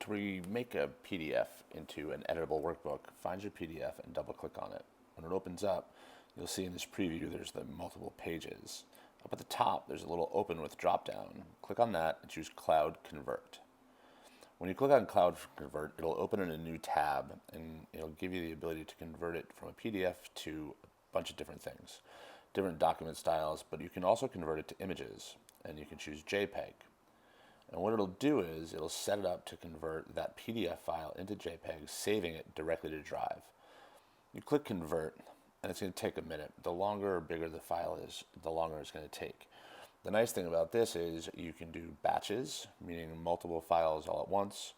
to remake a PDF into an editable workbook, find your PDF and double click on it. When it opens up, you'll see in this preview there's the multiple pages. Up at the top, there's a little open with drop down. Click on that and choose Cloud Convert. When you click on Cloud Convert, it'll open in a new tab and it'll give you the ability to convert it from a PDF to a bunch of different things, different document styles, but you can also convert it to images and you can choose JPEG. And what it'll do is it'll set it up to convert that PDF file into JPEG, saving it directly to Drive. You click Convert and it's going to take a minute. The longer or bigger the file is, the longer it's going to take. The nice thing about this is you can do batches, meaning multiple files all at once,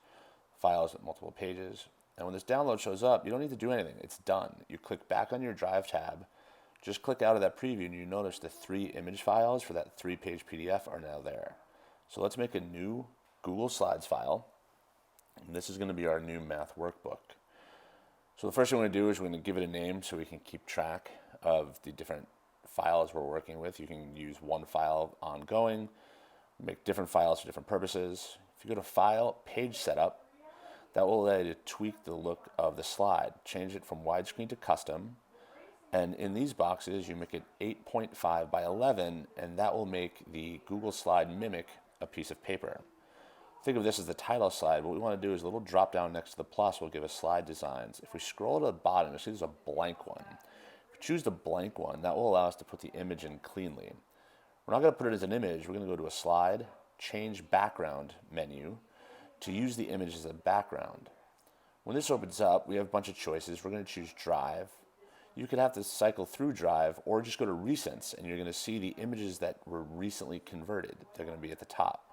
files with multiple pages. And when this download shows up, you don't need to do anything. It's done. You click back on your Drive tab, just click out of that preview, and you notice the 3 image files for that 3-page PDF are now there. So let's make a new Google Slides file. And this is going to be our new math workbook. So the first thing we're going to do is we're going to give it a name so we can keep track of the different files we're working with. You can use one file ongoing, make different files for different purposes. If you go to File, Page Setup, that will allow you to tweak the look of the slide, change it from widescreen to custom. And in these boxes, you make it 8.5 by 11, and that will make the Google slide mimic a piece of paper. Think of this as the title slide. What we want to do is a little drop down next to the plus will give us slide designs. If we scroll to the bottom, you'll see there's a blank one. If we choose the blank one, that will allow us to put the image in cleanly. We're not going to put it as an image. We're going to go to a slide, change background menu to use the image as a background. When this opens up, we have a bunch of choices. We're going to choose Drive. You could have to cycle through Drive or just go to Recents, and you're going to see the images that were recently converted. They're going to be at the top.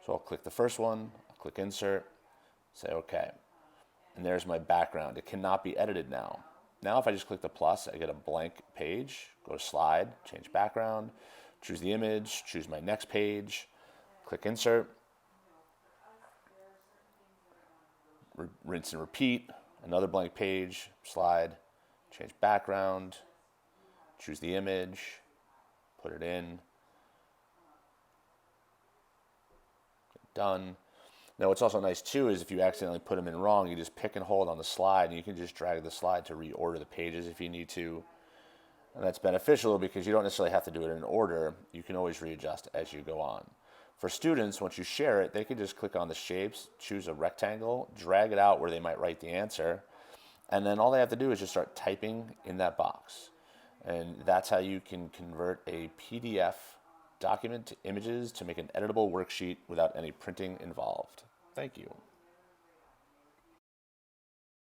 So I'll click the first one, I'll click Insert, say OK. And there's my background. It cannot be edited now. Now if I just click the plus, I get a blank page, go to Slide, change background, choose the image, choose my next page, click Insert, rinse and repeat, another blank page, slide, change background, choose the image, put it in, done. Now what's also nice too is if you accidentally put them in wrong, you just pick and hold on the slide and you can just drag the slide to reorder the pages if you need to. And that's beneficial because you don't necessarily have to do it in order. You can always readjust as you go on. For students, once you share it, they can just click on the shapes, choose a rectangle, drag it out where they might write the answer, and then all they have to do is just start typing in that box. And that's how you can convert a PDF document to images to make an editable worksheet without any printing involved. Thank you.